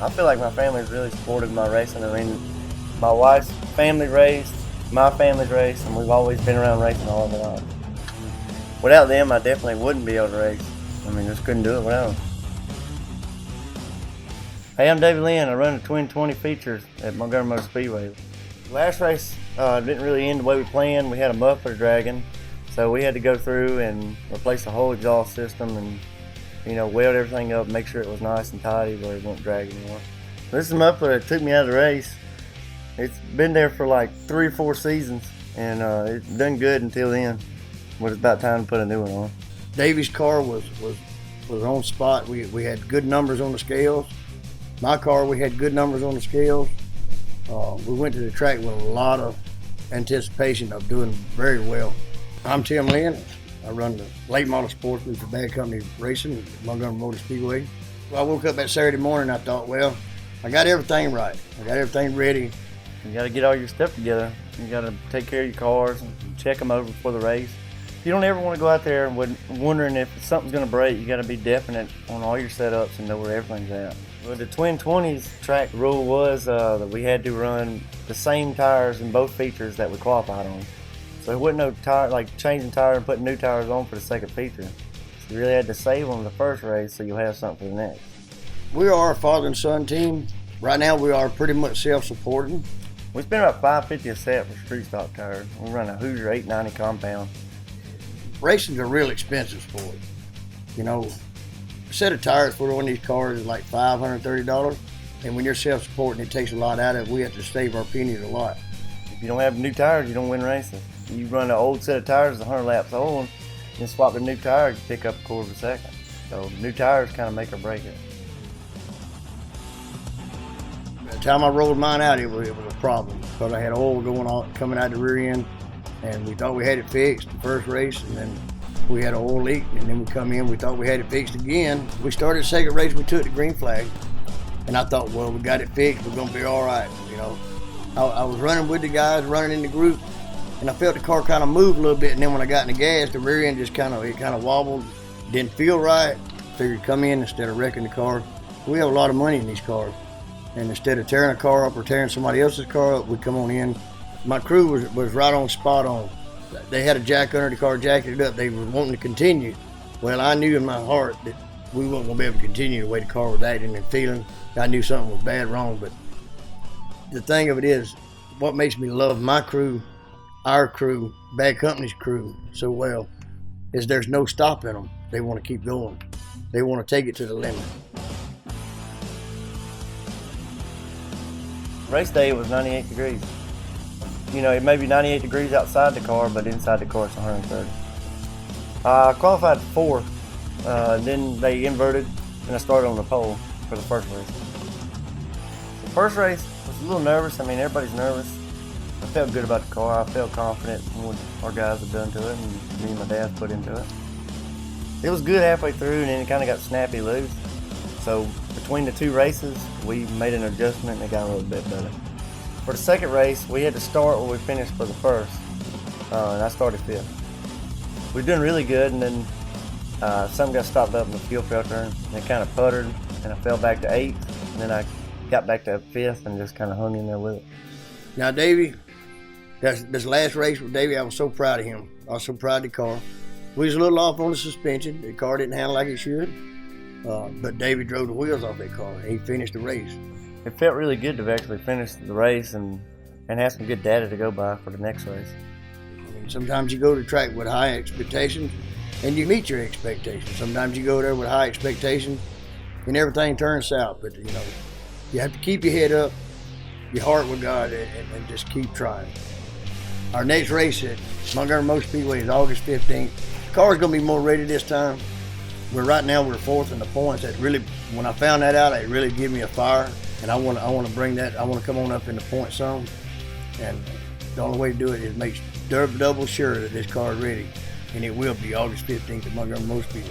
I feel like my family's really supported my racing. I mean, my wife's family raced, my family's raced, and we've always been around racing all of our life. Without them, I definitely wouldn't be able to race. I mean, just couldn't do it without them. Hey, I'm Davey Lynn. I run the Twin 20 features at Montgomery Motor Speedway. Last race didn't really end the way we planned. We had a muffler dragging, so we had to go through and replace the whole exhaust system and, you know, weld everything up, make sure it was nice and tidy where it won't drag anymore. This is a muffler that took me out of the race. It's been there for like 3 or 4 seasons, and it's done good until then. But it's about time to put a new one on. Davey's car was on spot. We had good numbers on the scales. My car, we had good numbers on the scales. We went to the track with a lot of anticipation of doing very well. I'm Tim Lynn. I run the late model sportsman for Bad Company Racing at Montgomery Motor Speedway. Well, I woke up that Saturday morning and I thought, well, I got everything right. I got everything ready. You got to get all your stuff together. You got to take care of your cars and check them over before the race. You don't ever want to go out there wondering if something's going to break. You got to be definite on all your setups and know where everything's at. Well, the Twin 20s track rule was that we had to run the same tires in both features that we qualified on. So it wasn't no tire, like changing tires and putting new tires on for the second feature. So you really had to save them the first race so you'll have something for the next. We are a father and son team. Right now we are pretty much self-supporting. We spend about $550 a set for street stock tires. We run a Hoosier 890 compound. Racing's a real expensive sport. You know, a set of tires for one of these cars is like $530, and when you're self-supporting, it takes a lot out of it. We have to save our pennies a lot. If you don't have new tires, you don't win races. You run an old set of tires, 100 laps old, and swap the new tire, you pick up a quarter of a second. So new tires kind of make or break it. By the time I rolled mine out, it was a problem because I had oil going on coming out the rear end, and we thought we had it fixed the first race, and then we had an oil leak, and then we come in, we thought we had it fixed again. We started the second race, we took the green flag, and I thought, well, we got it fixed, we're gonna be all right, you know. I was running with the guys, running in the group, and I felt the car kind of move a little bit, and then when I got in the gas, the rear end just kind of wobbled, didn't feel right. Figured come in instead of wrecking the car. We have a lot of money in these cars, and instead of tearing a car up or tearing somebody else's car up, we come on in. My crew was right on spot on. They had a jack under the car, jacked it up. They were wanting to continue. Well, I knew in my heart that we weren't going to be able to continue the way the car was acting and feeling. I knew something was bad wrong, but the thing of it is, what makes me love my crew, our crew, Bad Company's crew so well, is there's no stopping them. They want to keep going. They want to take it to the limit. Race day, it was 98 degrees. You know, it may be 98 degrees outside the car, but inside the car it's 130. I qualified 4th, then they inverted, and I started on the pole for the first race. The first race was a little nervous. I mean, everybody's nervous. I felt good about the car. I felt confident in what our guys had done to it, and me and my dad put into it. It was good halfway through, and then it kind of got snappy loose. So between the 2 races, we made an adjustment, and it got a little bit better. For the second race, we had to start where we finished for the first, and I started 5th. We were doing really good, and then something got stopped up in the fuel filter, and it kind of puttered, and I fell back to 8th, and then I got back to 5th and just kind of hung in there with it. Now, Davey, this last race with Davey, I was so proud of him. I was so proud of the car. We was a little off on the suspension. The car didn't handle like it should, but Davey drove the wheels off that car, and he finished the race. It felt really good to actually finish the race and have some good data to go by for the next race. I mean, sometimes you go to the track with high expectations and you meet your expectations. Sometimes you go there with high expectations and everything turns south. But you know, you have to keep your head up, your heart with God, and just keep trying. Our next race at Montgomery Motor Speedway is August 15th. The car's gonna be more ready this time. Right now we're 4th in the points. That really, when I found that out, it really gave me a fire. And I want to bring that. I want to come on up in the point zone, and the only way to do it is make double sure that this car is ready, and it will be August 15th at Montgomery Motor Speedway.